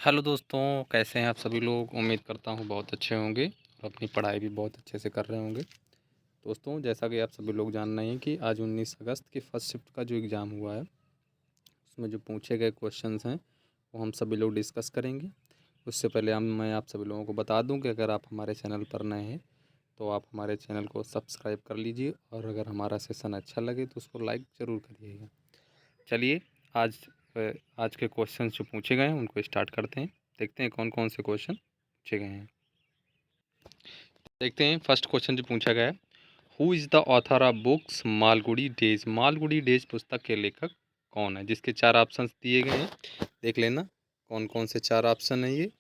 Hello दोस्तों, कैसे हैं आप सभी लोग। उम्मीद करता हूँ बहुत अच्छे होंगे और अपनी पढ़ाई भी बहुत अच्छे से कर रहे होंगे। दोस्तों, जैसा कि आप सभी लोग जान रहे हैं कि आज 19 अगस्त की फर्स्ट शिफ्ट का जो एग्ज़ाम हुआ है, उसमें जो पूछे गए क्वेश्चंस हैं वो हम सभी लोग डिस्कस करेंगे। उससे पहले मैं आप सभी लोगों को बता दूं कि अगर आप हमारे चैनल पर नए हैं तो आप हमारे चैनल को सब्सक्राइब कर लीजिए, और अगर हमारा सेशन अच्छा लगे तो उसको लाइक ज़रूर करिएगा। चलिए, आज आज के क्वेश्चन जो पूछे गए हैं उनको स्टार्ट करते हैं। देखते हैं कौन कौन से क्वेश्चन पूछे गए हैं। देखते हैं फर्स्ट क्वेश्चन जो पूछा गया है, who is the author of books Malgudi days. Malgudi days पुस्तक के लेखक कौन है, जिसके चार ऑप्शन दिए गए हैं। देख लेना कौन कौन से चार ऑप्शन हैं ये।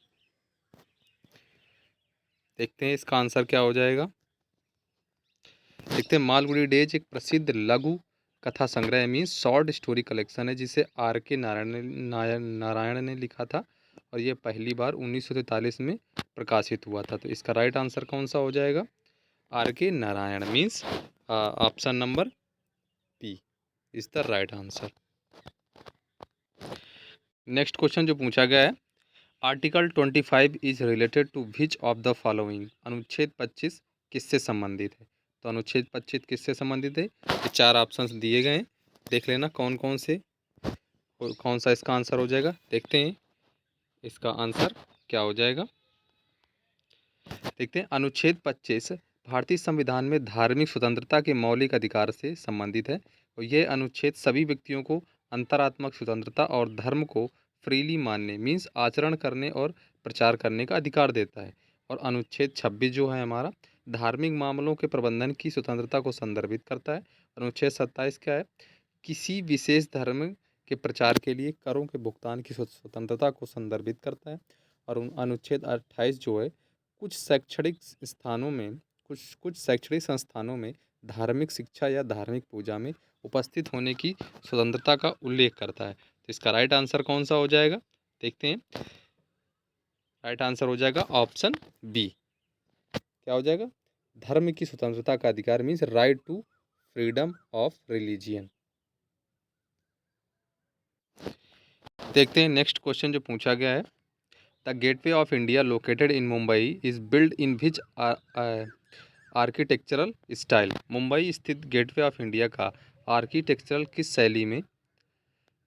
देखते हैं इसका आंसर क्या हो जाएगा। देखते हैं, मालगुडी डेज एक प्रसिद्ध लघु कथा संग्रह मीन्स शॉर्ट स्टोरी कलेक्शन है, जिसे R.K. नारायण ने लिखा था, और ये पहली बार 1943 में प्रकाशित हुआ था। तो इसका राइट आंसर कौन सा हो जाएगा। R.K. Narayan means option number P is the right answer. Next question जो पूछा गया है, article 25 is related to which of the following. अनुच्छेद 25 किससे संबंधित है। तो अनुच्छेद 25 किससे संबंधित है, ये चार ऑप्शंस दिए गए हैं। देख लेना कौन कौन से और कौन सा इसका आंसर हो जाएगा। देखते हैं इसका आंसर क्या हो जाएगा। देखते हैं, अनुच्छेद 25 भारतीय संविधान में धार्मिक स्वतंत्रता के मौलिक अधिकार से संबंधित है, और यह अनुच्छेद सभी व्यक्तियों को अंतरात्मक स्वतंत्रता और धर्म को फ्रीली मानने मीन्स आचरण करने और प्रचार करने का अधिकार देता है। और अनुच्छेद 26 जो है हमारा, धार्मिक मामलों के प्रबंधन की स्वतंत्रता को संदर्भित करता है। अनुच्छेद 27 क्या है, किसी विशेष धर्म के प्रचार के लिए करों के भुगतान की स्वतंत्रता को संदर्भित करता है। और अनुच्छेद 28 जो है, कुछ शैक्षणिक स्थानों में कुछ कुछ शैक्षणिक संस्थानों में धार्मिक शिक्षा या धार्मिक पूजा में उपस्थित होने की स्वतंत्रता का उल्लेख करता है। तो इसका राइट आंसर कौन सा हो जाएगा। देखते हैं, राइट आंसर हो जाएगा ऑप्शन बी। क्या हो जाएगा, धर्म की स्वतंत्रता का अधिकार means right to freedom of religion. देखते हैं नेक्स्ट क्वेश्चन जो पूछा गया है, the gateway of India located in Mumbai is build in which architectural style. Mumbai स्थित गेटवे ऑफ इंडिया का आर्किटेक्चरल किस शैली में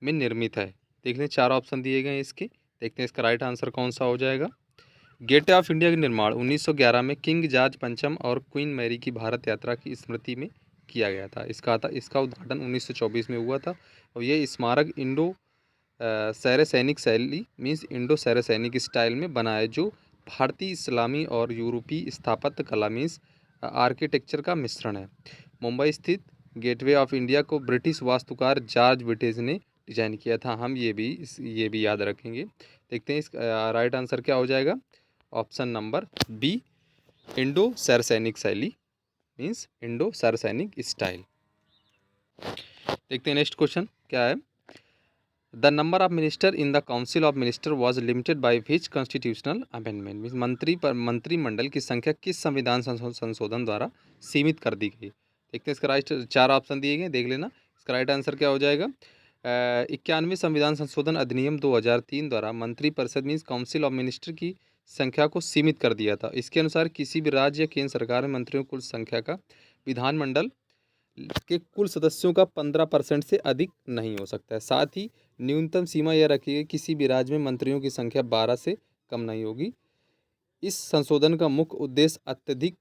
निर्मित है। देखते हैं चार ऑप्शन दिए गए हैं इसके। देखते हैं इसका राइट आंसर कौन सा हो जाएगा। गेटवे ऑफ इंडिया का निर्माण 1911 में किंग जॉर्ज पंचम और क्वीन मैरी की भारत यात्रा की स्मृति में किया गया था। इसका उद्घाटन 1924 में हुआ था, और ये स्मारक इंडो सैरसैनिक शैली मीन्स इंडो सैरसैनिक स्टाइल में बना है, जो भारतीय इस्लामी और यूरोपीय स्थापत्य कला मीन्स आर्किटेक्चर का मिश्रण है। मुंबई स्थित गेटवे ऑफ इंडिया को ब्रिटिश वास्तुकार जॉर्ज विटेज ने डिजाइन किया था। हम ये भी याद रखेंगे। देखते हैं इस राइट आंसर क्या हो जाएगा। ऑप्शन नंबर बी, इंडो सैरसैनिक शैली मीन्स इंडो सैरसैनिक स्टाइल। देखते हैं नेक्स्ट क्वेश्चन क्या है, the number of minister in the council of minister was limited by which constitutional amendment means मंत्रिमंडल की संख्या किस संविधान संशोधन द्वारा सीमित कर दी गई। देखते हैं इसका राइट, चार ऑप्शन दिए गए, देख लेना इसका राइट आंसर क्या हो जाएगा। 91 संविधान संशोधन अधिनियम 2003 द्वारा मंत्रिपरिषद मीन्स काउंसिल ऑफ मिनिस्टर की संख्या को सीमित कर दिया था। इसके अनुसार किसी भी राज्य या केंद्र सरकार में मंत्रियों की कुल संख्या का विधानमंडल के कुल सदस्यों का 15% से अधिक नहीं हो सकता है। साथ ही न्यूनतम सीमा यह रखी गई, किसी भी राज्य में मंत्रियों की संख्या 12 से कम नहीं होगी। इस संशोधन का मुख्य उद्देश्य अत्यधिक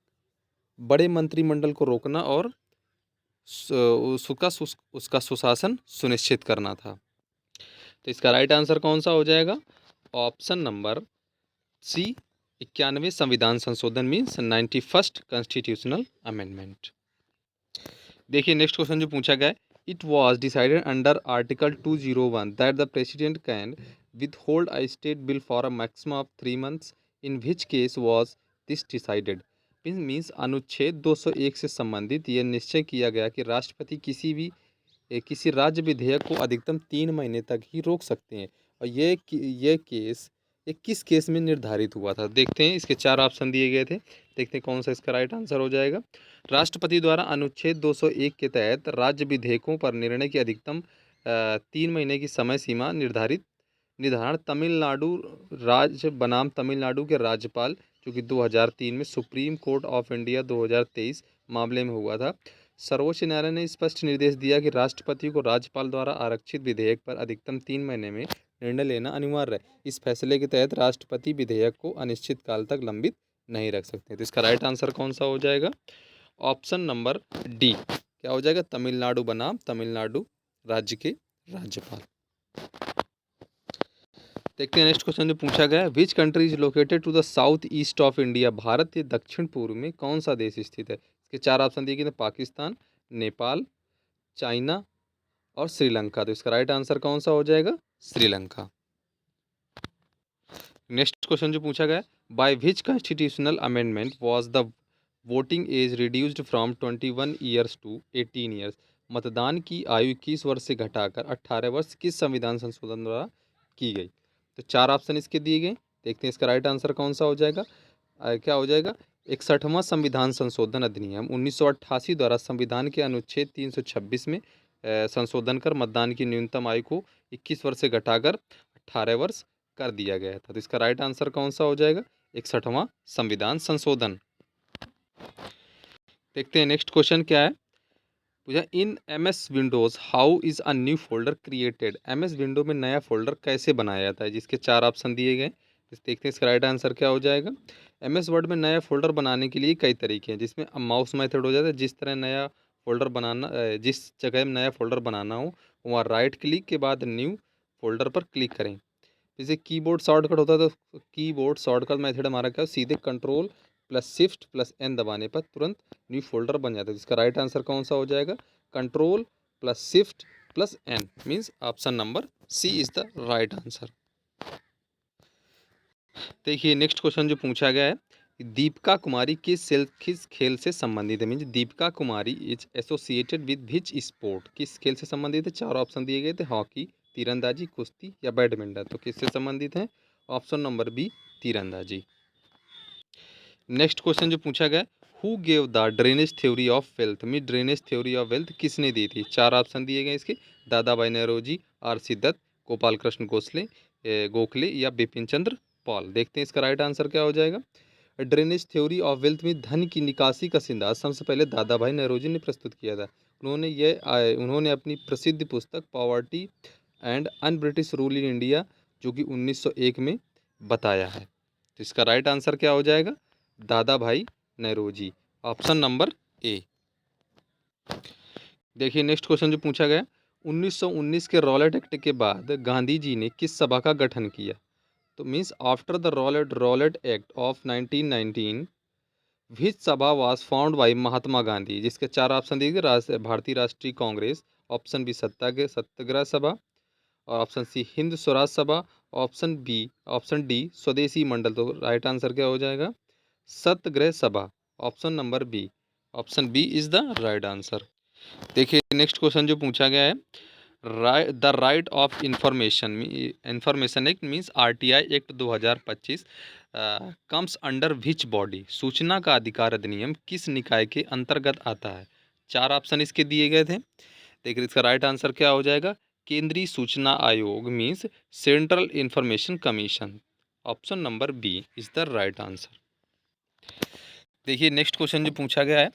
बड़े मंत्रिमंडल को रोकना और उसका सुशासन सुनिश्चित करना था। तो इसका राइट आंसर कौन सा हो जाएगा। ऑप्शन नंबर सी, 91 संविधान संशोधन मीन्स 91st कॉन्स्टिट्यूशनल अमेंडमेंट। देखिए नेक्स्ट क्वेश्चन जो पूछा गया है, it was decided under article 201 that the president can withhold a state bill for a maximum of 3 months, in which case was this decided। Means अनुच्छेद 201 से संबंधित यह निश्चय किया गया कि राष्ट्रपति किसी राज्य विधेयक को अधिकतम 3 महीने तक ही रोक सकते हैं, और ये किस केस में निर्धारित हुआ था। देखते हैं इसके चार ऑप्शन दिए गए थे। देखते हैं कौन सा इसका राइट आंसर हो जाएगा। राष्ट्रपति द्वारा अनुच्छेद 201 के तहत राज्य विधेयकों पर निर्णय की अधिकतम 3 महीने की समय सीमा निर्धारित निर्धारण तमिलनाडु राज्य बनाम तमिलनाडु के राज्यपाल, जो कि 2003 में सुप्रीम कोर्ट ऑफ इंडिया 2023 मामले में हुआ था। सर्वोच्च न्यायालय ने स्पष्ट निर्देश दिया कि राष्ट्रपति को राज्यपाल द्वारा आरक्षित विधेयक पर अधिकतम 3 महीने में निर्णय लेना अनिवार्य है। इस फैसले के तहत राष्ट्रपति विधेयक को अनिश्चित काल तक लंबित नहीं रख सकते। तो इसका राइट आंसर कौन सा हो जाएगा? Option number D. क्या हो जाएगा? तमिलनाडु बनाम तमिलनाडु राज्य के राज्यपाल। देखते हैं नेक्स्ट क्वेश्चन जो पूछा गया है, which country is located to the south east of India? Bharat के दक्षिण पूर्व में कौन सा देश स्थित है? इसके 4 ऑप्शन दिए गए थे, पाकिस्तान, नेपाल, चाइना और श्रीलंका। तो इसका राइट आंसर कौन सा हो जाएगा? श्रीलंका। नेक्स्ट क्वेश्चन जो पूछा गया है, by which constitutional amendment was the voting age reduced from 21 years to 18 years? मतदान की आयु 21 वर्ष से घटाकर 18 वर्ष किस संविधान संशोधन द्वारा की गई? तो 4 ऑप्शन इसके दिए गए। देखते हैं इसका राइट आंसर कौन सा हो जाएगा। क्या हो जाएगा? 61वां संविधान संशोधन अधिनियम 1988 द्वारा संविधान के अनुच्छेद 326 में संशोधन कर मतदान की न्यूनतम आयु को 21 वर्ष से घटाकर 18 वर्ष कर दिया गया था। तो इसका राइट आंसर कौन सा हो जाएगा? 61वां संविधान संशोधन। देखते हैं नेक्स्ट क्वेश्चन क्या है। पूछा in M S Windows how is a new folder created? M S window में नया फोल्डर कैसे बनाया जाता है? जिसके 4 ऑप्शन दिए गए। देखते हैं इसका राइट आंसर क्या हो जाएगा। एम एस वर्ड में नया फोल्डर बनाने के लिए कई तरीके हैं, जिसमें माउस मेथड हो जाता है। जिस तरह नया फोल्डर बनाना, जिस जगह में नया फोल्डर बनाना हो वहाँ राइट क्लिक के बाद न्यू फोल्डर पर क्लिक करें। जैसे कीबोर्ड शॉर्टकट होता है, तो कीबोर्ड शॉर्टकट मेथड हमारा क्या है, सीधे control plus shift plus N दबाने पर तुरंत न्यू फोल्डर बन जाता है। इसका राइट आंसर कौन सा हो जाएगा? Control plus shift plus N, means option number C is the right answer. देखिए नेक्स्ट क्वेश्चन जो पूछा गया है, दीपिका कुमारी किस खेल से संबंधित है? Means Deepika Kumari is associated with which sport? किस खेल से संबंधित है? 4 ऑप्शन दिए गए थे, हॉकी, तीरंदाजी, कुश्ती या बैडमिंटन। तो किससे संबंधित है? ऑप्शन नंबर बी, तीरंदाजी। नेक्स्ट क्वेश्चन जो पूछा गया, who gave the drainage theory of wealth? में ड्रेनेज थ्योरी ऑफ वेल्थ किसने दी थी? 4 ऑप्शन दिए गए इसके, दादा भाई नौरोजी, आर सी दत्त, गोपाल कृष्ण गोखले या बिपिन चंद्र पॉल। देखते हैं इसका राइट आंसर क्या हो जाएगा। ड्रेनेज थ्योरी ऑफ वेल्थ में धन की निकासी का सिद्धांत सबसे पहले दादा भाई नौरोजी ने प्रस्तुत किया था। उन्होंने अपनी प्रसिद्ध पुस्तक poverty and un British rule in India, जो कि 1901 में बताया है। तो इसका राइट आंसर क्या हो जाएगा? दादा भाई नौरोजी, ऑप्शन नंबर ए। देखिए नेक्स्ट क्वेश्चन जो पूछा गया, 1919 के रॉलेट एक्ट के बाद गांधी जी ने किस सभा का गठन किया? तो means after the Rowlatt act of 1919 विच सभा was found by Mahatma Gandhi? जिसके 4 ऑप्शन दिए गए, भारतीय राष्ट्रीय कांग्रेस, ऑप्शन बी सत्याग्रह सभा, और ऑप्शन सी हिंद स्वराज सभा, ऑप्शन डी स्वदेशी मंडल। तो राइट आंसर क्या हो जाएगा? Satyagraha Sabha, option number B. Option B is the right answer. देखिए नेक्स्ट क्वेश्चन जो पूछा गया है, the right of information act means RTI act 2025 comes under which body? सूचना का अधिकार अधिनियम किस निकाय के अंतर्गत आता है? 4 ऑप्शन इसके दिए गए थे। देखिए इसका राइट आंसर क्या हो जाएगा? केंद्रीय सूचना आयोग means central information commission, option number B is the right answer. देखिए नेक्स्ट क्वेश्चन जो पूछा गया है,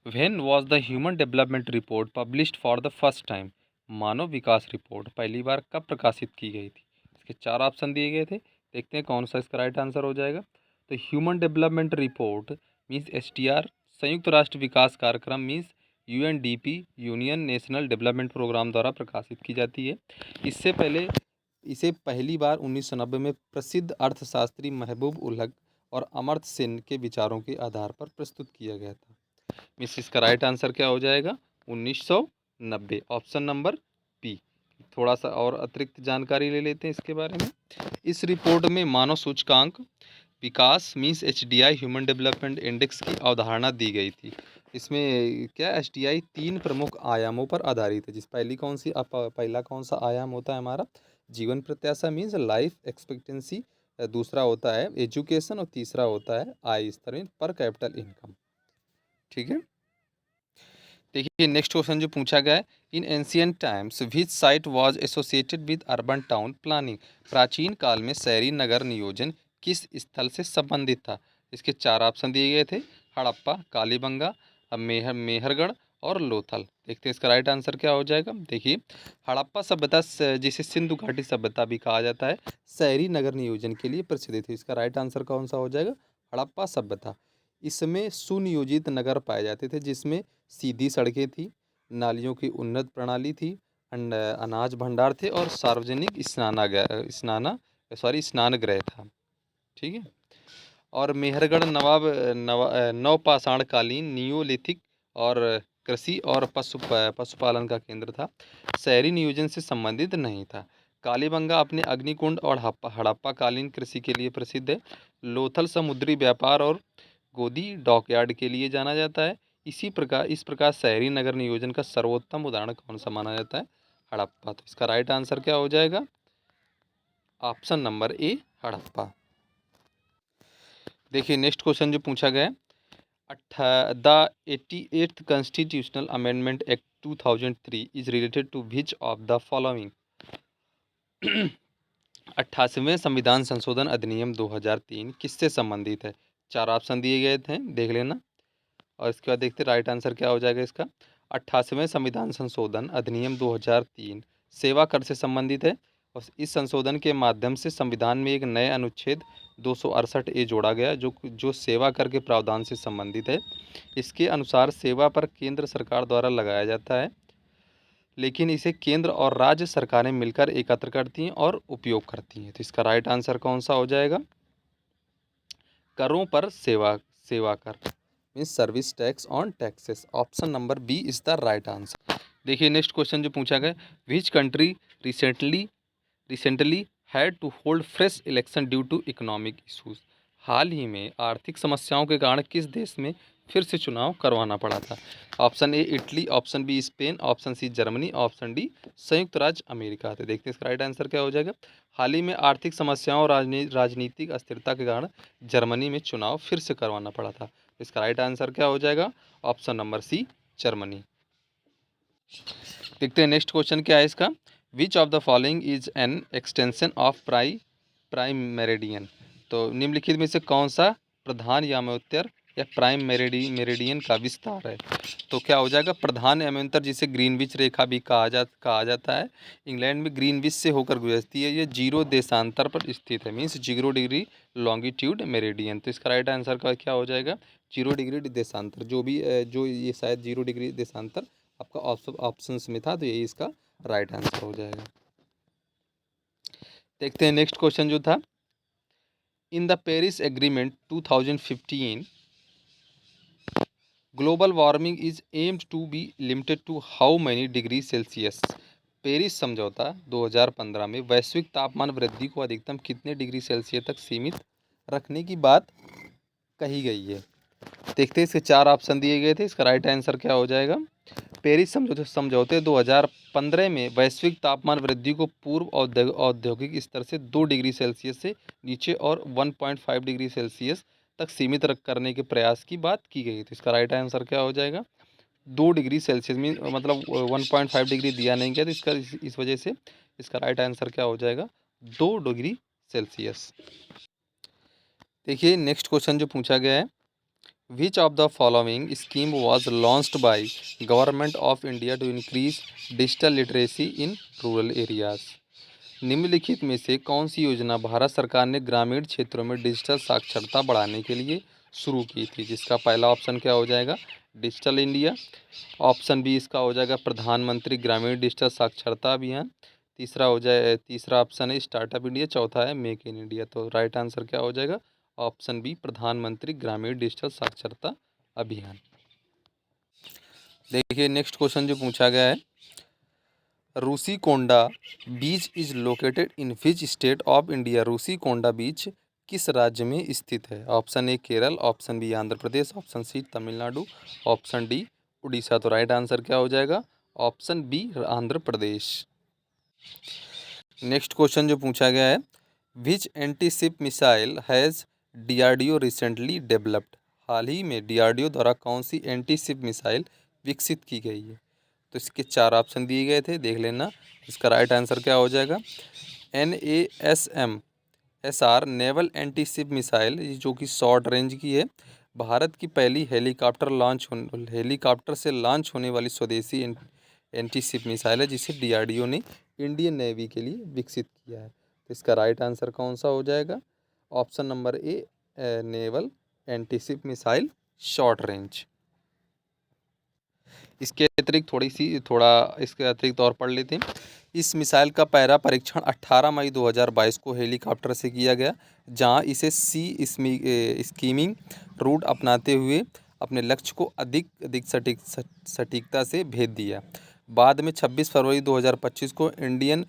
when was the human development report published for the first time? मानव विकास रिपोर्ट पहली बार कब प्रकाशित की गई थी? इसके 4 ऑप्शन दिए गए थे। देखते हैं कौन सा इसका राइट आंसर हो जाएगा। तो human development report means STR संयुक्त राष्ट्र विकास कार्यक्रम means UNDP union national development programme द्वारा प्रकाशित की जाती है। इससे पहले इसे पहली बार 1990 में प्रसिद्ध अर्थशास्त्री महबूब उल हक और अमर्त्य सेन के विचारों के आधार पर प्रस्तुत किया गया था। मीन्स इसका राइट आंसर क्या हो जाएगा? 1990, ऑप्शन नंबर बी। थोड़ा सा और अतिरिक्त जानकारी ले लेते हैं इसके बारे में। इस रिपोर्ट में मानव सूचकांक विकास means HDI human development index की अवधारणा दी गई थी। इसमें क्या एचडीआई 3 प्रमुख आयामों पर आधारित है। पहला कौन सा आयाम होता है हमारा? जीवन प्रत्याशा मीन्स लाइफ एक्सपेक्टेंसी, दूसरा होता है एजुकेशन और तीसरा होता है आय स्तर पर कैपिटल इनकम। ठीक है। देखिए नेक्स्ट क्वेश्चन जो पूछा गया है, in ancient times which site was associated with urban town planning. प्राचीन काल में शहरी नगर नियोजन किस स्थल से संबंधित था। इसके चार ऑप्शन दिए गए थे, हड़प्पा, कालीबंगा, मेहरगढ़ और लोथल। देखते हैं इसका राइट आंसर क्या हो जाएगा। देखिए हड़प्पा सभ्यता जिसे सिंधु घाटी सभ्यता भी कहा जाता है, शहरी नगर नियोजन के लिए प्रसिद्ध थी। इसका राइट आंसर कौन सा हो जाएगा, हड़प्पा सभ्यता। इसमें सुनियोजित नगर पाए जाते थे, जिसमें सीधी सड़कें थी, नालियों की उन्नत प्रणाली थी, अनाज भंडार थे और सार्वजनिक स्नानगृह था। ठीक है। और मेहरगढ़ नवपाषाणकालीन नियोलिथिक और कृषि और पशुपालन का केंद्र था, शहरी नियोजन से संबंधित नहीं था। कालीबंगा अपने अग्निकुंड और हड़प्पा कालीन कृषि के लिए प्रसिद्ध है। लोथल समुद्री व्यापार और गोदी डॉकयार्ड के लिए जाना जाता है। इस प्रकार शहरी नगर नियोजन का सर्वोत्तम उदाहरण कौन सा माना जाता है, हड़प्पा। तो इसका राइट आंसर क्या हो जाएगा, ऑप्शन नंबर ए, हड़प्पा। देखिए नेक्स्ट क्वेश्चन जो पूछा गया है, the 88th constitutional amendment act 2003 is related to which of the following. 88वें संविधान संशोधन अधिनियम 2003 किससे संबंधित है। चार ऑप्शन दिए गए थे, देख लेना। और इसके बाद देखते राइट आंसर क्या हो जाएगा इसका। 88वें संविधान संशोधन अधिनियम 2003 सेवा कर से संबंधित है, और इस संशोधन के माध्यम से संविधान में एक नए अनुच्छेद 268 ए जोड़ा गया, जो सेवा कर के प्रावधान से संबंधित है। इसके अनुसार सेवा पर केंद्र सरकार द्वारा लगाया जाता है, लेकिन इसे केंद्र और राज्य सरकारें मिलकर एकत्र करती हैं और उपयोग करती हैं। तो इसका राइट आंसर कौन सा हो जाएगा, करों पर सेवा कर means service tax on taxes. Option number B is the right answer. देखिए नेक्स्ट क्वेश्चन जो पूछा गया, which country recently had to hold fresh election due to economic issues. हाल ही में आर्थिक समस्याओं के कारण किस देश में फिर से चुनाव करवाना पड़ा था। Option A Italy, option B Spain, option C Germany, option D संयुक्त राज्य अमेरिका। तो देखते हैं इसका राइट आंसर क्या हो जाएगा। हाल ही में आर्थिक समस्याओं और राजनीतिक अस्थिरता के कारण जर्मनी में चुनाव फिर से करवाना पड़ा था। इसका राइट आंसर क्या हो जाएगा, ऑप्शन नंबर सी, जर्मनी। देखते हैं नेक्स्ट क्वेश्चन क्या है इसका। विच of the following is an extension of prime meridian. तो निम्नलिखित में से कौन सा प्रधान याम्योत्तर या प्राइम मेरिडियन का विस्तार है। तो क्या हो जाएगा, प्रधान याम्योत्तर जिसे ग्रीनविच रेखा भी कहा जाता है, इंग्लैंड में ग्रीनविच से होकर गुजरती है। ये 0 देशांतर पर स्थित है, मीन्स 0 डिग्री लॉन्गिट्यूड मेरिडियन। तो इसका राइट आंसर का क्या हो जाएगा, 0 डिग्री देशांतर। जो ये शायद 0 डिग्री देशांतर आपका ऑप्शंस में था, तो यही इसका राइट आंसर हो जाएगा। देखते हैं नेक्स्ट क्वेश्चन जो था, in the Paris agreement 2015 global warming is aimed to be limited to how many degree Celsius. Paris समझौता 2015 में वैश्विक तापमान वृद्धि को अधिकतम कितने डिग्री सेल्सियस तक सीमित रखने की बात कही गई है। देखते हैं इसके चार ऑप्शन दिए गए थे, इसका राइट आंसर क्या हो जाएगा। पेरिस समझौते 2015 में वैश्विक तापमान वृद्धि को पूर्व औद्योगिक स्तर से 2 डिग्री सेल्सियस से नीचे और 1.5 डिग्री सेल्सियस तक सीमित करने के प्रयास की बात की गई। तो इसका राइट आंसर क्या हो जाएगा, 2 डिग्री सेल्सियस में, मतलब 1.5 डिग्री दिया नहीं गया, तो इस वजह से इसका राइट आंसर क्या हो जाएगा, 2 डिग्री सेल्सियस। देखिए नेक्स्ट क्वेश्चन जो पूछा गया है, which of the following scheme was launched by government of India to increase digital literacy in rural areas. निम्नलिखित में से कौन सी योजना भारत सरकार ने ग्रामीण क्षेत्रों में डिजिटल साक्षरता बढ़ाने के लिए शुरू की थी। जिसका पहला ऑप्शन क्या हो जाएगा, डिजिटल इंडिया, ऑप्शन बी इसका हो जाएगा प्रधानमंत्री ग्रामीण डिजिटल साक्षरता अभियान, तीसरा ऑप्शन है स्टार्टअप इंडिया, चौथा है मेक इन इंडिया। तो राइट आंसर क्या हो जाएगा, ऑप्शन बी प्रधानमंत्री ग्रामीण डिजिटल साक्षरता अभियान। देखिए नेक्स्ट क्वेश्चन जो पूछा गया है, Rushikonda beach is located in which state of India. Rushikonda beach किस राज्य में स्थित है। Option A Kerala, option B Andhra Pradesh, option C Tamil Nadu, option D Orissa. तो राइट आंसर क्या हो जाएगा, option B Andhra Pradesh. Next question जो पूछा गया है, which anti ship missile has DRDO recently developed. हाल ही में डीआरडीओ द्वारा कौन सी एंटी शिप मिसाइल विकसित की गई है? तो इसके 4 ऑप्शन दिए गए थे, देख लेना। इसका राइट आंसर क्या हो जाएगा? NASM-SR naval anti ship missile, जो कि शॉर्ट रेंज की है। भारत की पहली हेलीकॉप्टर से लॉन्च होने वाली स्वदेशी एंटी शिप मिसाइल है, जिसे DRDO ने इंडियन नेवी के लिए विकसित किया है। तो इसका राइट आंसर कौन सा हो जाएगा? ऑप्शन नंबर ए, naval anti ship missile short range. इसके अतिरिक्त थोड़ा इसके अतिरिक्त और पढ़ लेते हैं। इस मिसाइल का पहला परीक्षण 18 मई 2022 को हेलीकॉप्टर से किया गया, जहां इसे स्कीमिंग रूट अपनाते हुए अपने लक्ष्य को अधिक अधिक सटीकता से भेद दिया। बाद में 26 फरवरी 2025 को इंडियन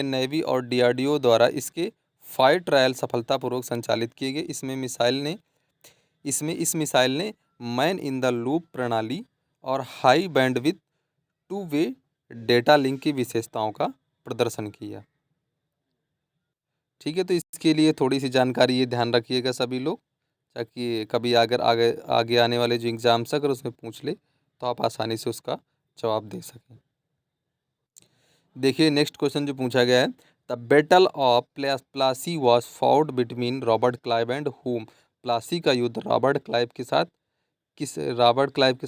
नेवी और DRDO द्वारा इसके फाइव ट्रायल सफलतापूर्वक संचालित किए गए। इस मिसाइल ने मैन इन द लूप प्रणाली और high bandwidth two way data link की विशेषताओं का प्रदर्शन किया। ठीक है, तो इसके लिए थोड़ी सी जानकारी ये ध्यान रखिएगा सभी लोग, ताकि कभी अगर आगे आने वाले जो एग्जाम्स अगर उसमें पूछ ले तो आप आसानी से उसका जवाब दे सकें। देखिए नेक्स्ट क्वेश्चन जो पूछा गया है, the battle of Plassey was fought between Robert Clive and whom. Plassey का युद्ध रॉबर्ट क्लाइव के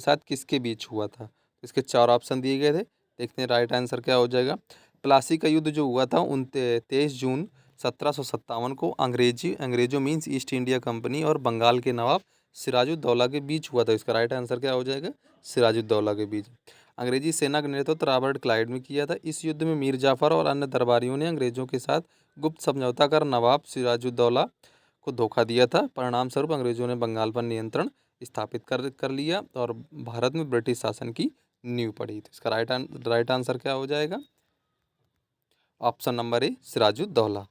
साथ किसके बीच हुआ था? इसके 4 ऑप्शन दिए गए थे, देखते हैं राइट आंसर क्या हो जाएगा। प्लासी का युद्ध जो हुआ था 23 जून 1757 को अंग्रेजों मीन्स ईस्ट इंडिया कंपनी और बंगाल के नवाब सिराजुद्दौला के बीच हुआ था। इसका राइट आंसर क्या हो जाएगा? सिराजुद्दौला के बीच। अंग्रेजी सेना का नेतृत्व रॉबर्ट क्लाइव ने किया था। इस युद्ध में मीर जाफर और अन्य दरबारियों ने अंग्रेजों के साथ गुप्त समझौता कर नवाब सिराजुद्दौला को धोखा दिया था। परिणाम स्वरूप अंग्रेजों ने बंगाल पर नियंत्रण स्थापित कर लिया और भारत में ब्रिटिश शासन की नींव पड़ी। तो इसका राइट आंसर क्या हो जाएगा? Option number A, Sirajuddaulah.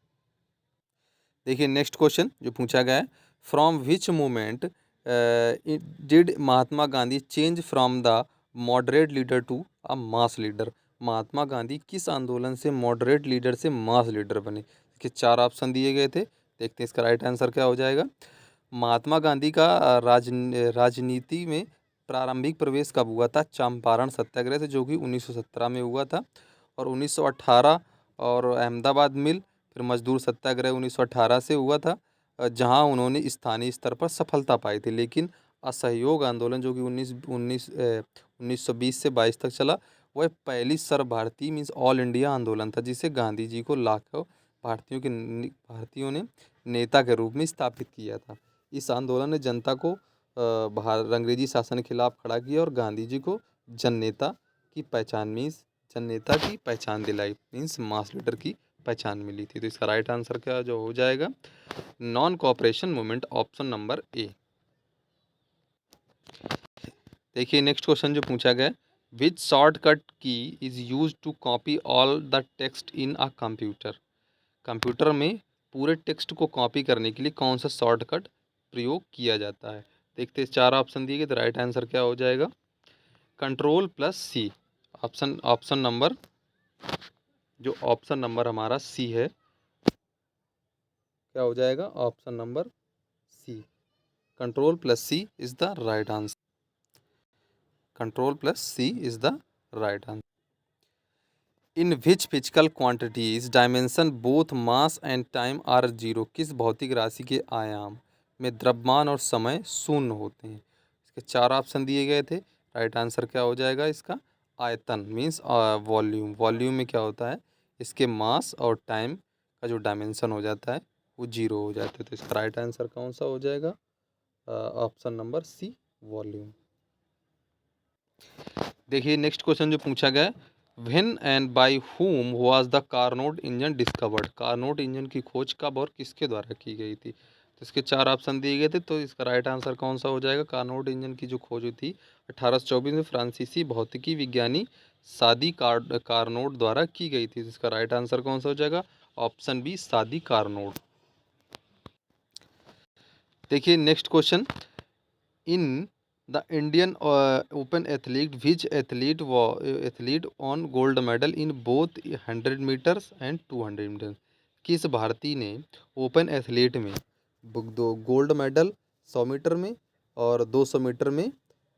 देखिए नेक्स्ट क्वेश्चन जो पूछा गया है, from which movement did Mahatma Gandhi change from the moderate leader to a mass leader. Mahatma Gandhi किस आंदोलन से मॉडरेट लीडर से मास लीडर बने? इसके 4 ऑप्शन दिए गए थे, देखते हैं इसका राइट आंसर क्या हो जाएगा। महात्मा गांधी का राजनीति में प्रारंभिक प्रवेश कब हुआ था? चंपारण सत्याग्रह से, जो कि 1917 में हुआ था। और 1918 और अहमदाबाद मिल फिर मजदूर सत्याग्रह 1918 से हुआ था, जहां उन्होंने स्थानीय स्तर पर सफलता पाई थी। लेकिन असहयोग आंदोलन जो कि 1920 से 22 तक चला, वह पहली सर्व भारतीय मीन्स ऑल इंडिया आंदोलन था, जिसे गांधी जी को लाखों भारतीयों ने नेता के रूप में स्थापित किया था। इस आंदोलन ने जनता को अंग्रेजी शासन के खिलाफ खड़ा किया और गांधी जी को जननेता की पहचान दिलाई, मीन्स मास लीडर की पहचान मिली थी। तो इसका राइट आंसर क्या जो हो जाएगा? Non cooperation movement, option number A. देखिए नेक्स्ट क्वेश्चन जो पूछा गया, which shortcut key is use to copy all the text in a computer. Computer में पूरे टेक्स्ट को कॉपी करने के लिए कौन सा शॉर्टकट प्रयोग किया जाता है? देखते हैं 4 ऑप्शन दिए गए, तो राइट आंसर क्या हो जाएगा? Ctrl+C। ऑप्शन नंबर हमारा सी है, क्या हो जाएगा? Option number C, Ctrl+C is the right answer. Ctrl+C is the right answer. In which physical quantities dimension both mass and time are zero. किस भौतिक राशि के आयाम में द्रव्यमान और समय शून्य होते हैं? इसके 4 ऑप्शन दिए गए थे, राइट आंसर क्या हो जाएगा इसका? आयतन मीन्स वॉल्यूम। वॉल्यूम में क्या होता है? इसके मास और टाइम का जो डायमेंशन हो जाता है वो जीरो हो जाता है। तो इसका राइट आंसर कौन सा हो जाएगा? Option number C, volume. देखिए नेक्स्ट क्वेश्चन जो पूछा गया, when and by whom was the Carnot engine discovered. Carnot engine की खोज कब और किसके द्वारा की गई थी? तो इसके 4 ऑप्शन दिए गए थे, तो इसका राइट आंसर कौन सा हो जाएगा? कारनोट इंजन की जो खोज हुई थी 1824 में फ्रांसीसी भौतिकी विज्ञानी सादी कारनोट द्वारा की गई थी। इसका राइट आंसर कौन सा हो जाएगा? Option B, Sadi Carnot. देखिए next question, in the Indian open athlete which athlete on gold medal in both 100 metres and 200 metre. किस भारतीय ने ओपन एथलीट में दो गोल्ड मेडल 100 मीटर में और 200 मीटर में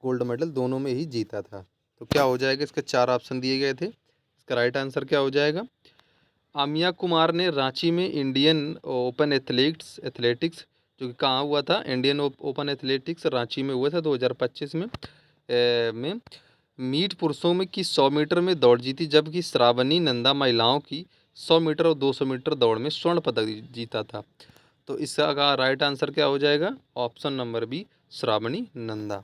गोल्ड मेडल दोनों में ही जीता था। तो क्या हो जाएगा, इसके 4 ऑप्शन दिए गए थे, इसका राइट आंसर क्या हो जाएगा? आमिया कुमार ने रांची में इंडियन ओपन एथलेटिक्स जो कि कहाँ हुआ था, इंडियन ओपन एथलेटिक्स रांची में हुआ था 2025 में में मीट पुरुषों में की 100 मीटर में दौड़ जीती, जबकि श्रावणी नंदा महिलाओं की 100 मीटर और 200 मीटर दौड़ में स्वर्ण पदक जीता था। तो इसका राइट आंसर क्या हो जाएगा? Option number B, Shravani Nanda.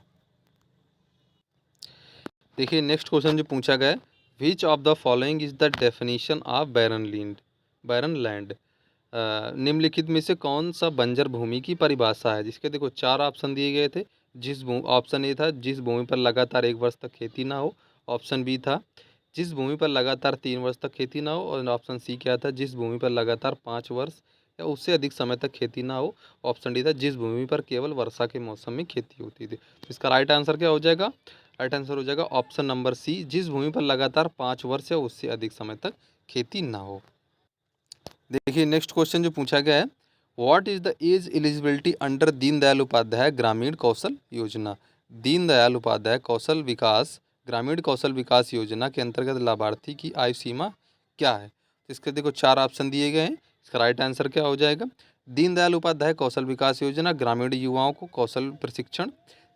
देखिए नेक्स्ट क्वेश्चन जो पूछा गया है, which of the following is the definition of barren land. निम्नलिखित में से कौन सा बंजर भूमि की परिभाषा है? जिसके देखो 4 ऑप्शन दिए गए थे। ऑप्शन ए था जिस भूमि पर लगातार 1 वर्ष तक खेती ना हो। ऑप्शन बी था जिस भूमि पर लगातार 3 वर्ष तक खेती ना हो। और ऑप्शन सी क्या था? जिस भूमि पर लगातार 5 वर्ष या उससे अधिक समय तक खेती ना हो। ऑप्शन डी था जिस भूमि पर केवल वर्षा के मौसम में खेती होती थी। तो इसका राइट आंसर क्या हो जाएगा? राइट आंसर हो जाएगा ऑप्शन नंबर सी, जिस भूमि पर लगातार 5 वर्ष या उससे अधिक समय तक खेती ना हो। देखिए नेक्स्ट क्वेश्चन जो पूछा गया है, what is the age eligibility under Deendayal Upadhyaya Grameen Kaushal योजना। दीनदयाल उपाध्याय कौशल विकास ग्रामीण कौशल विकास योजना के अंतर्गत लाभार्थी की आयु सीमा क्या है? तो इसके देखो 4 ऑप्शन दिए गए हैं, इसका राइट आंसर क्या हो जाएगा? दीनदयाल उपाध्याय कौशल विकास योजना ग्रामीण युवाओं को कौशल प्रशिक्षण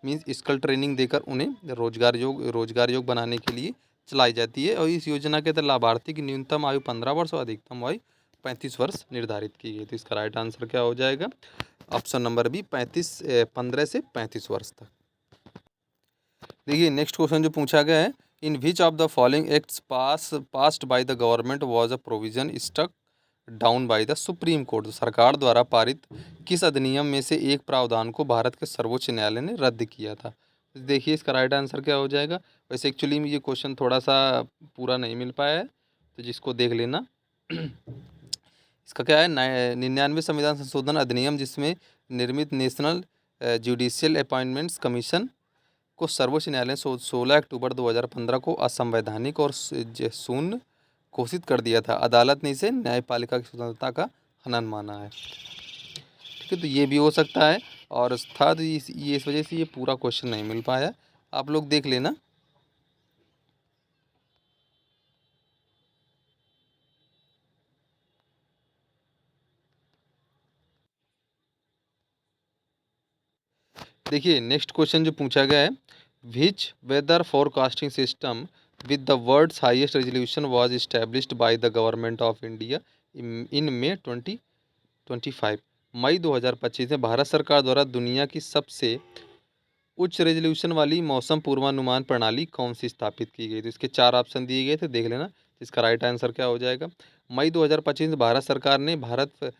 मीन्स स्किल ट्रेनिंग देकर उन्हें रोजगार योग बनाने के लिए चलाई जाती है। और इस योजना के तहत लाभार्थी की न्यूनतम आयु 15 वर्ष और अधिकतम आयु 35 वर्ष निर्धारित की गई। तो इसका राइट आंसर क्या हो जाएगा? ऑप्शन नंबर बी, 15 से 35 वर्ष तक। देखिए नेक्स्ट क्वेश्चन जो पूछा गया है, in which of the following acts passed by the government was a provision struck down by the supreme court. सरकार द्वारा पारित किस अधिनियम में से एक प्रावधान को भारत के सर्वोच्च न्यायालय ने रद्द किया था? देखिए इसका राइट आंसर क्या हो जाएगा? वैसे एक्चुअली में ये क्वेश्चन थोड़ा सा पूरा नहीं मिल पाया है, तो जिसको देख लेना। इसका क्या है, 99 संविधान संशोधन अधिनियम, जिसमें निर्मित नेशनल जुडिशियल अपॉइंटमेंट्स कमीशन को सर्वोच्च न्यायालय ने 16 अक्टूबर 2015 को असंवैधानिक और शून्य घोषित कर दिया था। अदालत ने इसे न्यायपालिका की स्वतंत्रता का हनन माना है। ठीक है, तो ये भी हो सकता है और था, तो इस वजह से ये पूरा क्वेश्चन नहीं मिल पाया, आप लोग देख लेना। देखिए नेक्स्ट क्वेश्चन जो पूछा गया है, which weather forecasting system with the world's highest resolution was established by the government of India in May 2025। मई 2025 में भारत सरकार द्वारा दुनिया की सबसे उच्च रेजोल्यूशन वाली मौसम पूर्वानुमान प्रणाली कौन सी स्थापित की गई? तो इसके 4 ऑप्शन दिए गए थे, देख लेना। इसका राइट आंसर क्या हो जाएगा? मई 2025 में भारत सरकार ने Bharat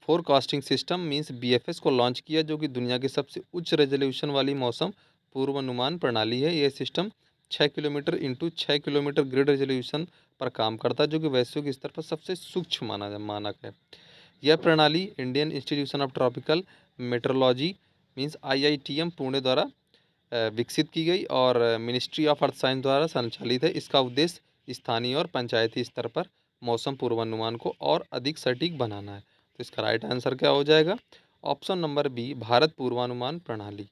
forecasting system means BFS को लॉन्च किया, जो कि दुनिया की सबसे उच्च रेजोल्यूशन वाली मौसम पूर्वानुमान प्रणाली है। यह system 6 kilometre into 6 kilometre grid resolution पर काम करता है, जो कि वैश्विक स्तर पर सबसे सूक्ष्म मानक है। यह प्रणाली Indian institution of tropical metrology means IITM Pune द्वारा विकसित की गई और मिनिस्ट्री ऑफ अर्थ साइंस द्वारा संचालित है। इसका उद्देश्य स्थानीय और पंचायती स्तर पर मौसम पूर्वानुमान को और अधिक सटीक बनाना है। तो इसका राइट आंसर क्या हो जाएगा? ऑप्शन नंबर बी, भारत पूर्वानुमान प्रणाली।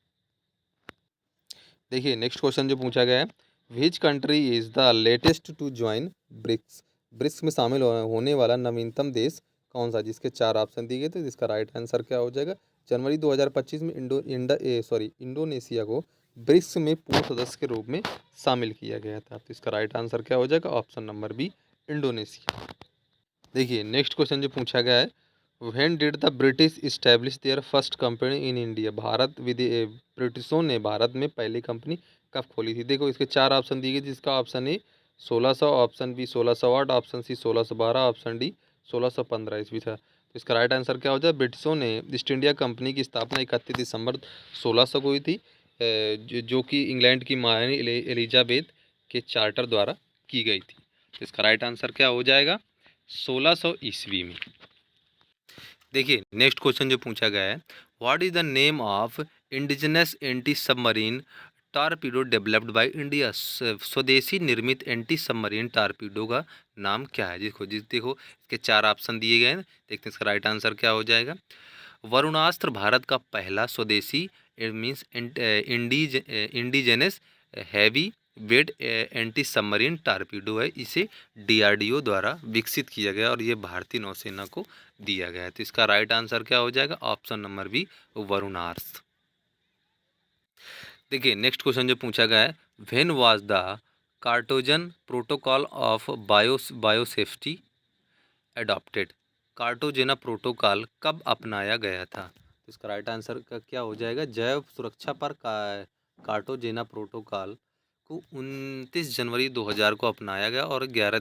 देखिए नेक्स्ट क्वेश्चन जो पूछा गया है, which country is the latest to join BRICS. BRICS में शामिल होने वाला नवीनतम देश कौन सा? जिसके 4 ऑप्शन दिए गए थे, जिसका राइट आंसर क्या हो जाएगा? जनवरी 2025 में इंडोनेशिया को ब्रिक्स में पूर्ण सदस्य के रूप में शामिल किया गया था। तो इसका राइट आंसर क्या हो जाएगा? Option number B, Indonesia. देखिए नेक्स्ट क्वेश्चन जो पूछा गया है, when did the British establish their first company in India. ब्रिटिशों ने भारत में पहली कंपनी कब खोली थी? देखो इसके 4 ऑप्शन दिए गए, जिसका option A 1600, option B 1608, option C 1612, option D 1615 ईस्वी था। तो इसका राइट आंसर क्या हो जाए? ब्रिटिशों ने ईस्ट इंडिया कंपनी की स्थापना 31 दिसंबर 1600 को हुई थी, जो कि इंग्लैंड की महारानी एलिजाबेथ के चार्टर द्वारा की गई थी। तो इसका राइट आंसर क्या हो जाएगा? 1600 ईस्वी में। देखिए नेक्स्ट क्वेश्चन जो पूछा गया है, what is the name of indigenous anti submarine torpedo developed by India. स्वदेशी निर्मित एंटी सबमरीन टारपीडो का नाम क्या है? देखो इसके 4 ऑप्शन दिए गए हैं, देखते हैं इसका राइट आंसर क्या हो जाएगा। वरुणास्त्र भारत का पहला स्वदेशी it means indigenous heavy weight anti submarine torpedo है। इसे डीआरडीओ द्वारा विकसित किया गया और ये भारतीय नौसेना को दिया गया है। तो इसका राइट आंसर क्या हो जाएगा? ऑप्शन नंबर बी, वरुणार्स। देखिए नेक्स्ट क्वेश्चन जो पूछा गया है, when was the Cartagena protocol of biosafety adopted? Cartagena protocol कब अपनाया गया था? तो इसका राइट आंसर का क्या हो जाएगा? जैव सुरक्षा पर कार्टोजेना प्रोटोकॉल को 29 जनवरी 2000 को अपनाया गया और 11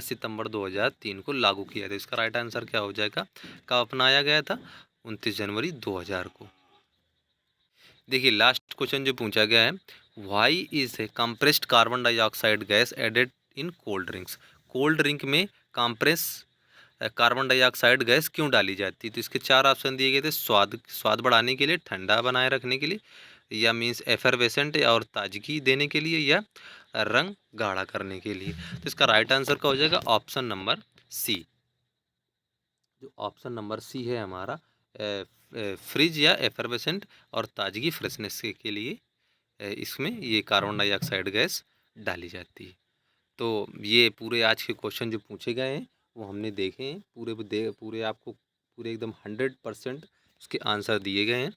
सितंबर 2003 को लागू किया था। इसका राइट आंसर क्या हो जाएगा? कब अपनाया गया था? 29 जनवरी 2000 को। देखिए लास्ट क्वेश्चन जो पूछा गया है, why is compressed carbon dioxide gas added in cold drinks? Cold drink में कंप्रेस कार्बन डाइऑक्साइड गैस क्यों डाली जाती है? तो इसके चार ऑप्शन दिए गए थे, स्वाद बढ़ाने के लिए, ठंडा बनाए रखने के लिए, या मीन्स एफरवेसेंट या और ताजगी देने के लिए, या रंग गाढ़ा करने के लिए। तो इसका राइट आंसर क्या हो जाएगा? Option number C. जो ऑप्शन नंबर सी है हमारा, फ्रिज या एफरवेसेंट और ताजगी फ्रेशनेस के लिए इसमें ये कार्बन डाइऑक्साइड गैस डाली जाती है। तो ये पूरे आज के क्वेश्चन जो पूछे गए हैं वो हमने देखे हैं, पूरे आपको पूरे एकदम 100% उसके आंसर दिए गए हैं।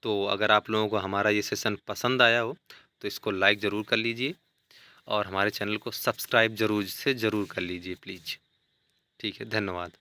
तो अगर आप लोगों को हमारा ये सेशन पसंद आया हो तो इसको लाइक ज़रूर कर लीजिए और हमारे चैनल को सब्सक्राइब ज़रूर से ज़रूर कर लीजिए प्लीज़। ठीक है, धन्यवाद।